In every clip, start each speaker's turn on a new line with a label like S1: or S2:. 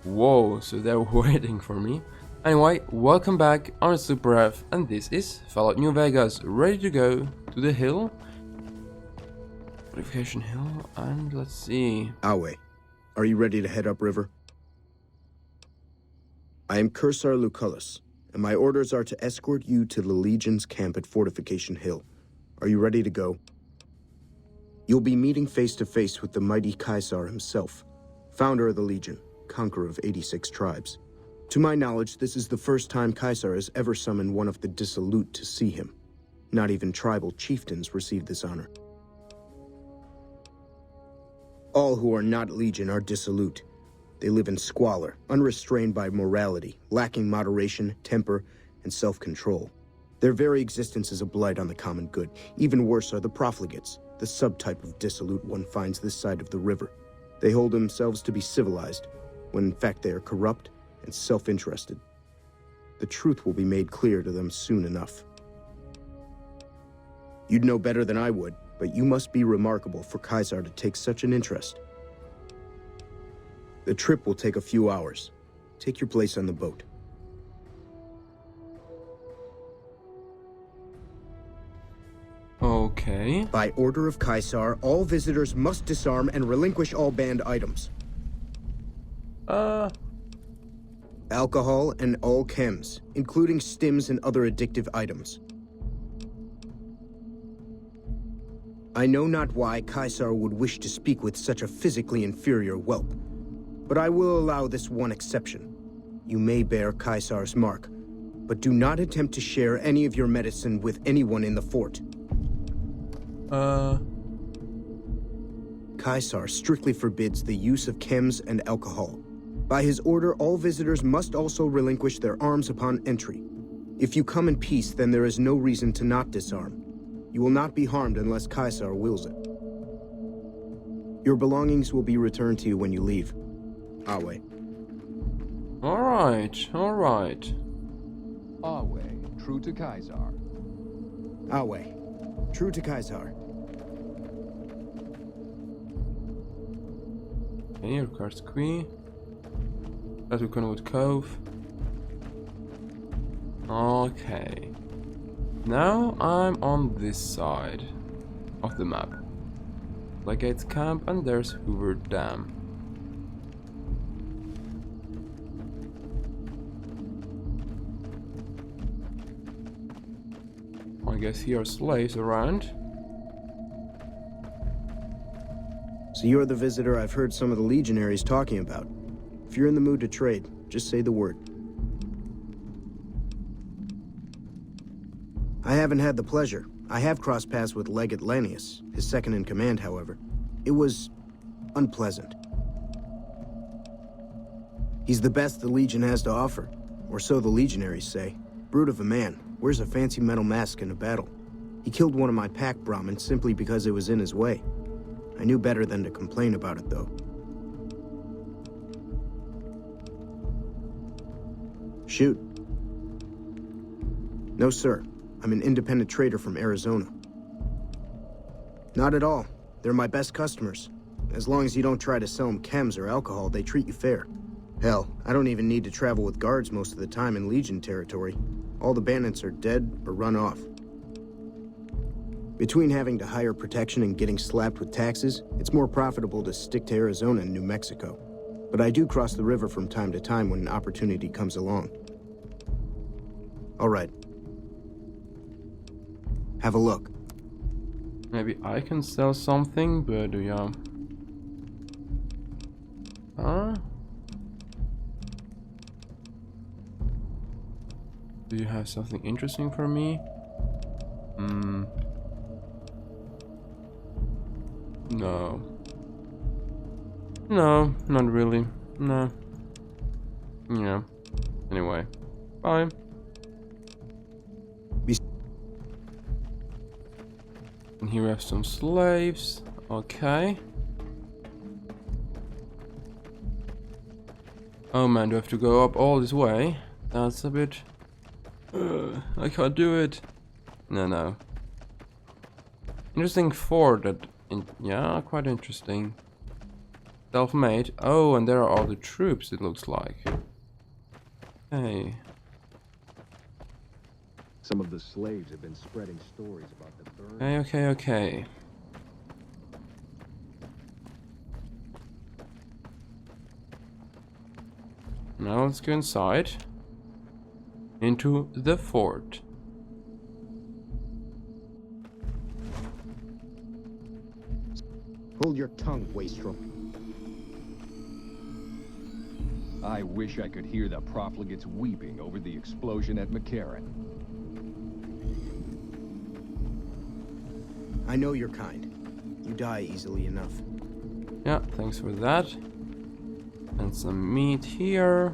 S1: Whoa, so they're waiting for me. Anyway, welcome back, I'm SuperF, and this is Fallout New Vegas, ready to go to the hill. Fortification Hill, and let's see.
S2: Awe, are you ready to head upriver? I am Cursar Lucullus, and my orders are to escort you to the Legion's camp at Fortification Hill. Are you ready to go? You'll be meeting face to face with the mighty Caesar himself, founder of the Legion, conqueror of 86 tribes. To my knowledge, this is the first time Caesar has ever summoned one of the dissolute to see him. Not even tribal chieftains receive this honor. All who are not Legion are dissolute. They live in squalor, unrestrained by morality, lacking moderation, temper, and self-control. Their very existence is a blight on the common good. Even worse are the profligates, the subtype of dissolute one finds this side of the river. They hold themselves to be civilized, when in fact they are corrupt and self-interested. The truth will be made clear to them soon enough. You'd know better than I would, but you must be remarkable for Caesar to take such an interest. The trip will take a few hours. Take your place on the boat.
S1: Okay.
S2: By order of Caesar, all visitors must disarm and relinquish all banned items. Alcohol and all chems, including stims and other addictive items. I know not why Caesar would wish to speak with such a physically inferior whelp, but I will allow this one exception. You may bear Caesar's mark, but do not attempt to share any of your medicine with anyone in the fort. Caesar strictly forbids the use of chems and alcohol. By his order, all visitors must also relinquish their arms upon entry. If you come in peace, then there is no reason to not disarm. You will not be harmed unless Caesar wills it. Your belongings will be returned to you when you leave. Awe.
S1: Alright, alright.
S3: Awe, true to Caesar.
S2: Awe. True to Caesar.
S1: Okay, requires Queen. That's Conwood Cove. Okay. Now I'm on this side of the map. Legate's camp, and there's Hoover Dam. I guess here are slaves around.
S2: So you're the visitor I've heard some of the legionaries talking about. If you're in the mood to trade, just say the word. I haven't had the pleasure. I have crossed paths with Legate Lanius, his second in command, however. It was unpleasant. He's the best the Legion has to offer, or so the legionaries say. Brute of a man, wears a fancy metal mask in a battle. He killed one of my pack Brahmin simply because it was in his way. I knew better than to complain about it, though. Shoot. No, sir. I'm an independent trader from Arizona. Not at all. They're my best customers. As long as you don't try to sell them chems or alcohol, they treat you fair. Hell, I don't even need to travel with guards most of the time in Legion territory. All the bandits are dead or run off. Between having to hire protection and getting slapped with taxes, it's more profitable to stick to Arizona and New Mexico. But I do cross the river from time to time when an opportunity comes along. All right. Have a look.
S1: Maybe I can sell something, but yeah. Huh? Do you have something interesting for me? No. No, not really. No. Yeah. Anyway. Bye. And here we have some slaves. Okay. Oh man, do I have to go up all this way? That's a bit... I can't do it. No. Interesting fort that... yeah, quite interesting. Self-made. Oh, and there are all the troops, it looks like. Hey.
S3: Some of the slaves have been spreading stories about the burn.
S1: Okay. Now let's go inside. Into the fort.
S2: Hold your tongue, wastrel.
S3: I wish I could hear the profligates weeping over the explosion at McCarran.
S2: I know you're kind. You die easily enough.
S1: Yeah, thanks for that. And some meat here.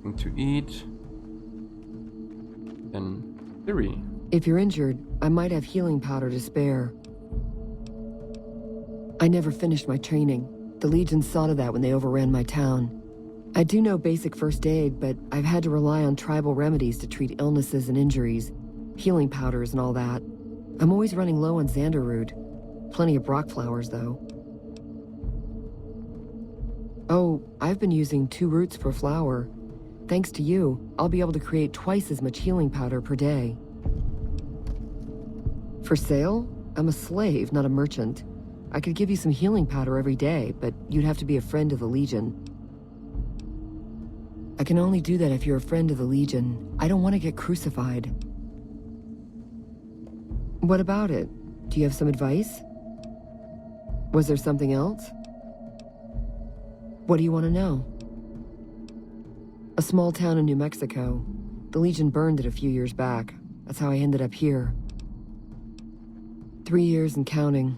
S1: Something to eat. And 3.
S4: If you're injured, I might have healing powder to spare. I never finished my training. The Legion saw to that when they overran my town. I do know basic first aid, but I've had to rely on tribal remedies to treat illnesses and injuries. Healing powders and all that. I'm always running low on Xander root. Plenty of Brock flowers, though. Oh, I've been using 2 roots per flower. Thanks to you, I'll be able to create twice as much healing powder per day. For sale? I'm a slave, not a merchant. I could give you some healing powder every day, but you'd have to be a friend of the Legion. I can only do that if you're a friend of the Legion. I don't want to get crucified. What about it? Do you have some advice? Was there something else? What do you want to know? A small town in New Mexico. The Legion burned it a few years back. That's how I ended up here. 3 years and counting.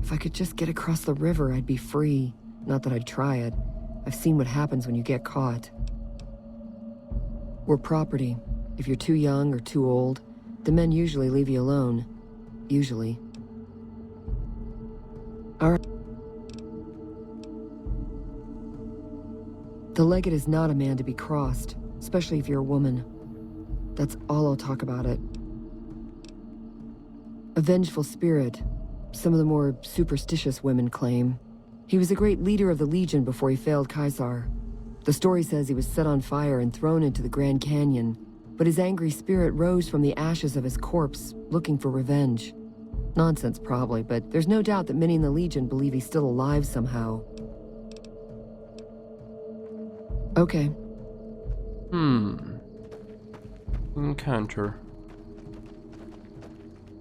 S4: If I could just get across the river, I'd be free. Not that I'd try it. I've seen what happens when you get caught. We're property. If you're too young or too old, the men usually leave you alone. Usually. All right. The Legate is not a man to be crossed, especially if you're a woman. That's all I'll talk about it. A vengeful spirit, some of the more superstitious women claim. He was a great leader of the Legion before he failed Caesar. The story says he was set on fire and thrown into the Grand Canyon, but his angry spirit rose from the ashes of his corpse, looking for revenge. Nonsense probably, but there's no doubt that many in the Legion believe he's still alive somehow. Okay.
S1: Encounter.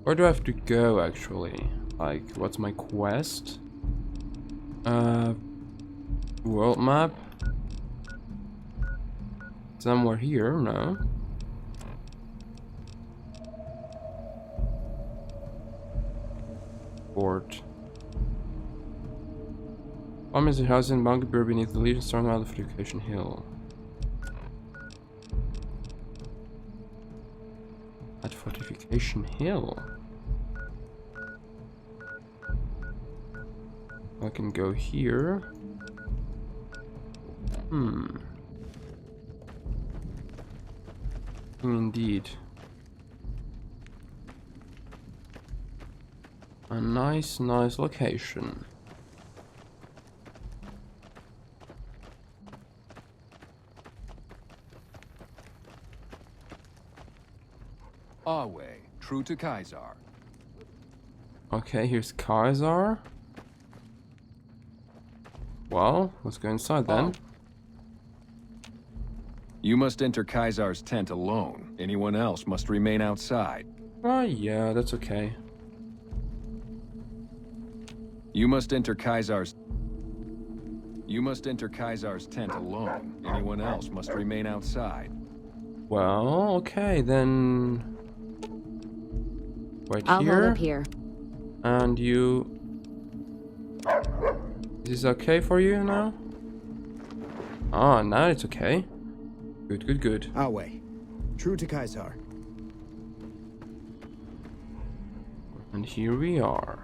S1: Where do I have to go, actually? Like, what's my quest? World map? Somewhere here, no? Fort. Bomb is a house in Bunker beneath the Legion storm out of Fortification Hill. At Fortification Hill. I can go here. Indeed. A nice location.
S3: Our way, true to Caesar.
S1: Okay, here's Caesar. Well, let's go inside then.
S3: You must enter Caesar's tent alone. Anyone else must remain outside.
S1: Oh, yeah, that's okay.
S3: You must enter Caesar's tent alone. Anyone else must remain outside.
S1: Well, okay, then... Right
S5: I'll
S1: here.
S5: hold up here.
S1: And you... Is this okay for you now? Ah, now it's okay. Good.
S2: Awe. True to Caesar.
S1: And here we are.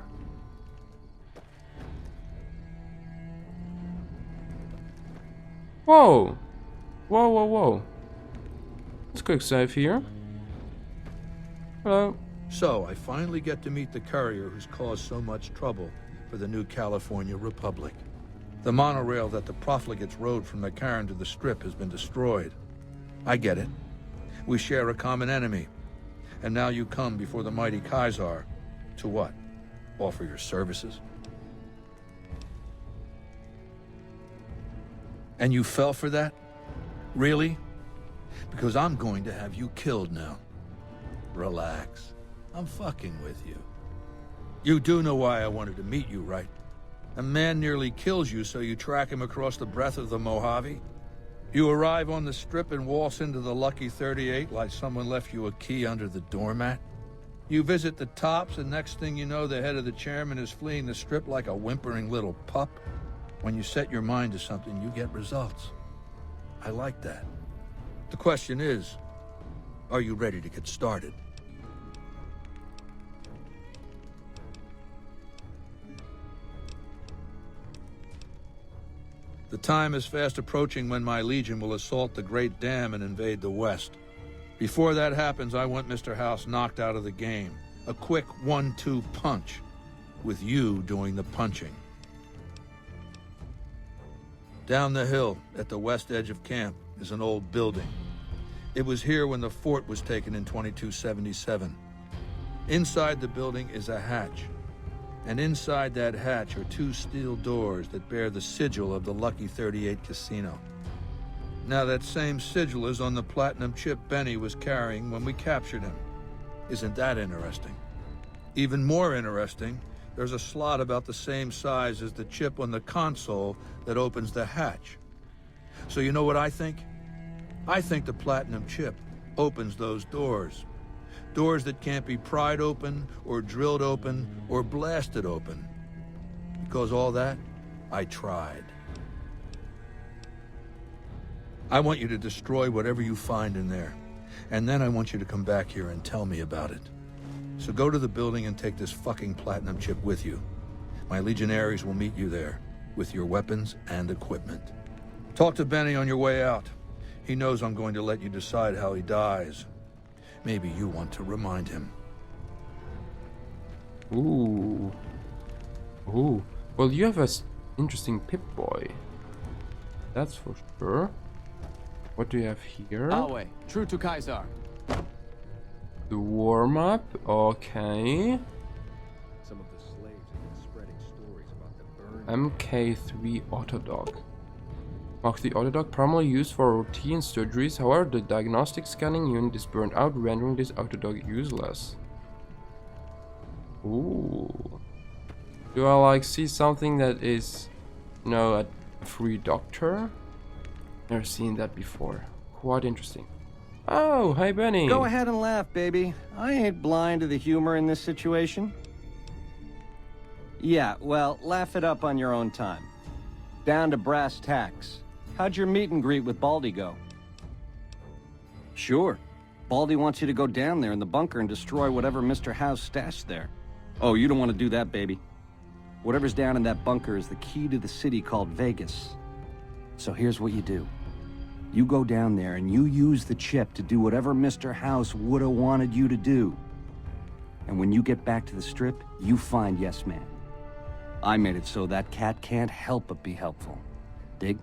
S1: Whoa! Whoa. Let's quick save here. Hello.
S6: So, I finally get to meet the courier who's caused so much trouble.
S5: for the new California Republic. The monorail that the profligates rode from McCarran to the Strip has been destroyed. I get it. We share a common enemy. And now you come before the mighty Caesar to what? Offer your services? And you fell for that? Really? Because I'm going to have you killed now. Relax. I'm fucking with you. You do know why I wanted to meet you, right? A man nearly kills you, so you track him across the breadth of the Mojave? You arrive on the Strip and waltz into the Lucky 38 like someone left you a key under the doormat? You visit the tops, and next thing you know, the head of the chairman is fleeing the Strip like a whimpering little pup? When you set your mind to something, you get results. I like that. The question is, are you ready to get started? The time is fast approaching when my Legion will assault the Great Dam and invade the West. Before that happens, I want Mr. House knocked out of the game. A quick 1-2 punch, with you doing the punching. Down the hill, at the west edge of camp, is an old building. It was here when the fort was taken in 2277. Inside the building is a hatch. And inside that hatch are 2 steel doors that bear the sigil of the Lucky 38 casino. Now that same sigil is on the platinum chip Benny was carrying when we captured him. Isn't that interesting? Even more interesting, there's a slot about the same size as the chip on the console that opens the hatch. So you know what I think? I think the platinum chip opens those doors. Doors that can't be pried open, or drilled open, or blasted open. Because all that, I tried. I want you to destroy whatever you find in there. And then I want you to come back here and tell me about it. So go to the building and take this fucking platinum chip with you. My legionaries will meet you there, with your weapons and equipment. Talk to Benny on your way out. He knows I'm going to let you decide how he dies. Maybe you want to remind him.
S1: Ooh. Ooh. Well, you have a interesting Pip-Boy. That's for sure. What do you have here?
S6: Alway, true to Caesar.
S1: The warm-up. Okay.
S3: Some of the slaves have been spreading stories about the burn.
S1: MK3 Autodog. Marks the Autodog primarily used for routine surgeries, however the diagnostic scanning unit is burned out, rendering this Autodog useless. Ooh. Do I like see something that is, you know, a free doctor? Never seen that before. Quite interesting. Oh, hey Benny.
S6: Go ahead and laugh, baby. I ain't blind to the humor in this situation. Yeah, well, laugh it up on your own time. Down to brass tacks. How'd your meet and greet with Baldy go? Sure. Baldy wants you to go down there in the bunker and destroy whatever Mr. House stashed there. Oh, you don't want to do that, baby. Whatever's down in that bunker is the key to the city called Vegas. So here's what you do. You go down there and you use the chip to do whatever Mr. House would have wanted you to do. And when you get back to the Strip, you find Yes Man. I made it so that cat can't help but be helpful. Dig?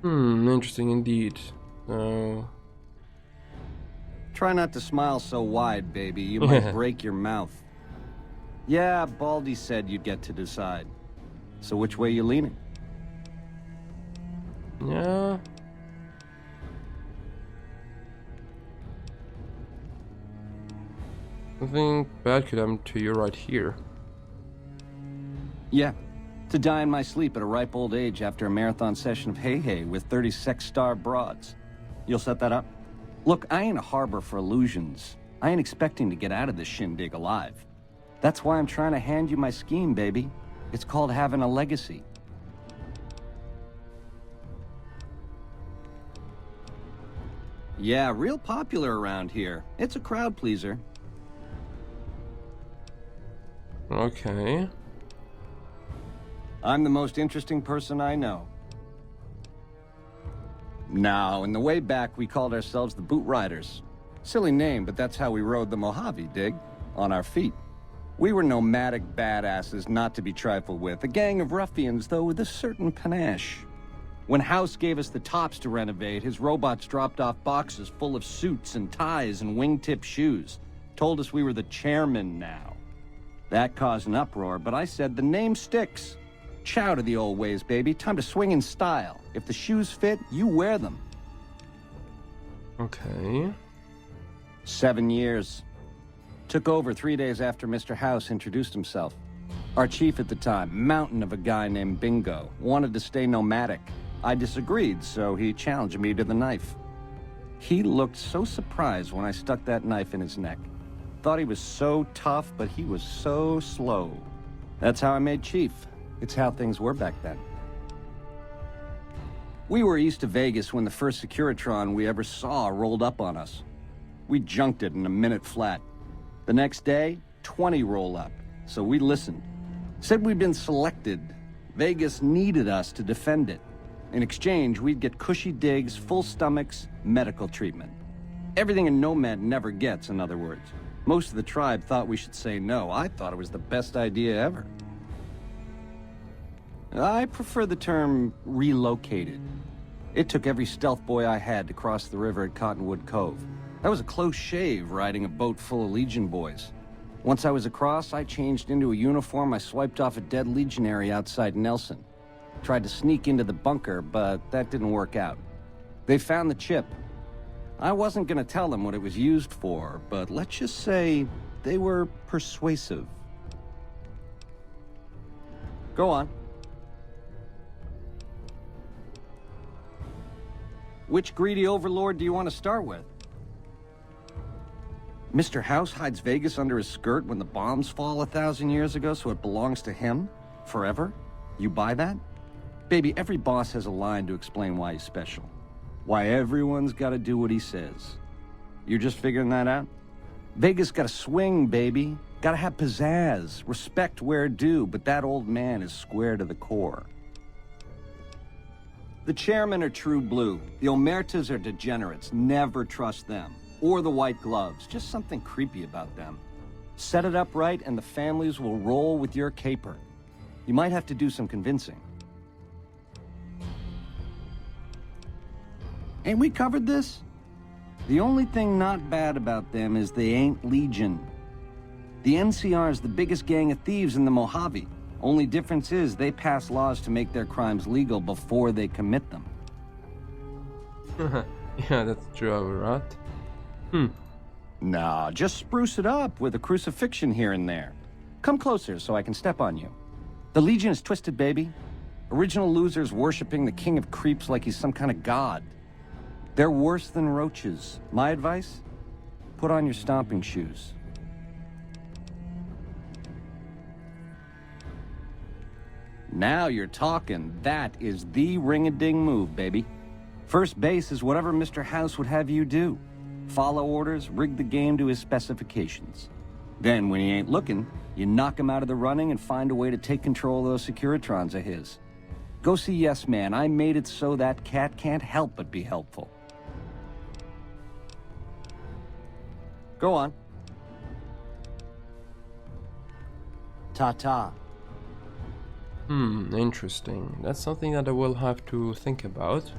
S1: Interesting indeed.
S6: Try not to smile so wide, baby. You might break your mouth. Yeah, Baldy said you'd get to decide. So which way you leaning?
S1: Yeah. Nothing bad could happen to you right here.
S6: Yeah. To die in my sleep at a ripe old age after a marathon session of hey-hey with 30 sex-starved broads. You'll set that up? Look, I ain't a harbor for illusions. I ain't expecting to get out of this shindig alive. That's why I'm trying to hand you my scheme, baby. It's called having a legacy. Yeah, real popular around here. It's a crowd pleaser.
S1: Okay.
S6: I'm the most interesting person I know. Now, in the way back, we called ourselves the Boot Riders. Silly name, but that's how we rode the Mojave, dig? On our feet. We were nomadic badasses not to be trifled with, a gang of ruffians, though with a certain panache. When House gave us the tops to renovate, his robots dropped off boxes full of suits and ties and wingtip shoes. Told us we were the chairman now. That caused an uproar, but I said the name sticks. Chow to the old ways, baby. Time to swing in style. If the shoes fit, you wear them.
S1: Okay.
S6: 7 years. Took over 3 days after Mr. House introduced himself. Our chief at the time, mountain of a guy named Bingo, wanted to stay nomadic. I disagreed, so he challenged me to the knife. He looked so surprised when I stuck that knife in his neck. Thought he was so tough, but he was so slow. That's how I made chief. It's how things were back then. We were east of Vegas when the first Securitron we ever saw rolled up on us. We junked it in a minute flat. The next day, 20 roll up, so we listened. Said we'd been selected. Vegas needed us to defend it. In exchange, we'd get cushy digs, full stomachs, medical treatment. Everything a nomad never gets, in other words. Most of the tribe thought we should say no. I thought it was the best idea ever. I prefer the term relocated. It took every stealth boy I had to cross the river at Cottonwood Cove. That was a close shave riding a boat full of Legion boys. Once I was across, I changed into a uniform I swiped off a dead legionary outside Nelson. Tried to sneak into the bunker, but that didn't work out. They found the chip. I wasn't gonna tell them what it was used for, but let's just say they were persuasive. Go on. Which greedy overlord do you want to start with? Mr. House hides Vegas under his skirt when the bombs fall 1,000 years ago, so it belongs to him? Forever? You buy that? Baby, every boss has a line to explain why he's special. Why everyone's gotta do what he says. You're just figuring that out? Vegas gotta swing, baby. Gotta have pizzazz, respect where due, but that old man is square to the core. The chairmen are true blue. The Omertas are degenerates. Never trust them. Or the white gloves. Just something creepy about them. Set it up right and the families will roll with your caper. You might have to do some convincing. Ain't we covered this? The only thing not bad about them is they ain't Legion. The NCR is the biggest gang of thieves in the Mojave. Only difference is they pass laws to make their crimes legal before they commit them.
S1: Yeah, that's true, right?
S6: Nah, just spruce it up with a crucifixion here and there. Come closer so I can step on you. The Legion is twisted, baby. Original losers worshipping the king of creeps like he's some kind of god. They're worse than roaches. My advice? Put on your stomping shoes. Now you're talking. That is the ring-a-ding move, baby. First base is whatever Mr. House would have you do. Follow orders, rig the game to his specifications. Then, when he ain't looking, you knock him out of the running and find a way to take control of those Securitrons of his. Go see Yes Man. I made it so that cat can't help but be helpful. Go on. Ta-ta.
S1: Interesting. That's something that I will have to think about.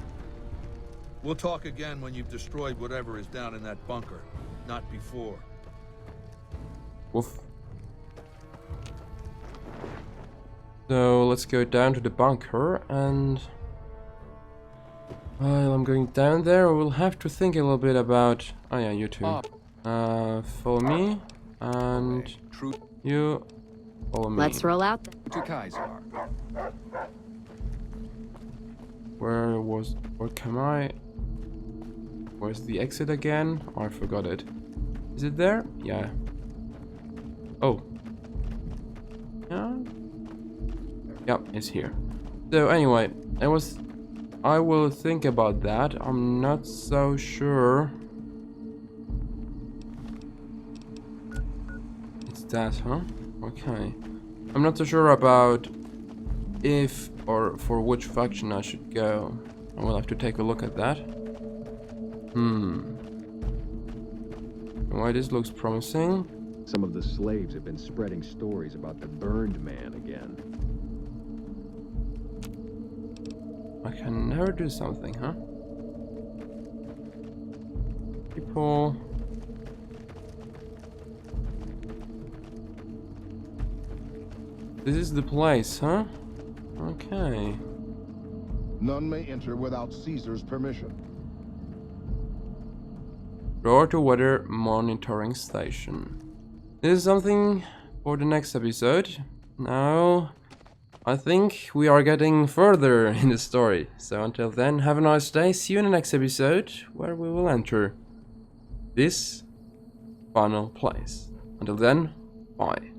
S5: We'll talk again when you've destroyed whatever is down in that bunker. Not before.
S1: Woof. So let's go down to the bunker, and while I'm going down there, I will have to think a little bit about. Oh yeah, you two. Follow me, and you follow me.
S7: Let's roll out.
S3: To Kaiser.
S1: Where can I? Where's the exit again? Oh, I forgot it. Is it there? Yeah. Oh. Yeah. Yep, it's here. So anyway, I will think about that. I'm not so sure. It's that, huh? Okay. I'm not so sure about if or for which faction I should go. I will have to take a look at that. Why, this looks promising.
S3: Some of the slaves have been spreading stories about the Burned Man again.
S1: I can never do something, huh? People... This is the place, huh? Okay.
S7: None may enter without Caesar's permission.
S1: Door to weather monitoring station. This is something for the next episode. Now, I think we are getting further in the story. So until then, have a nice day. See you in the next episode, where we will enter this final place. Until then, bye.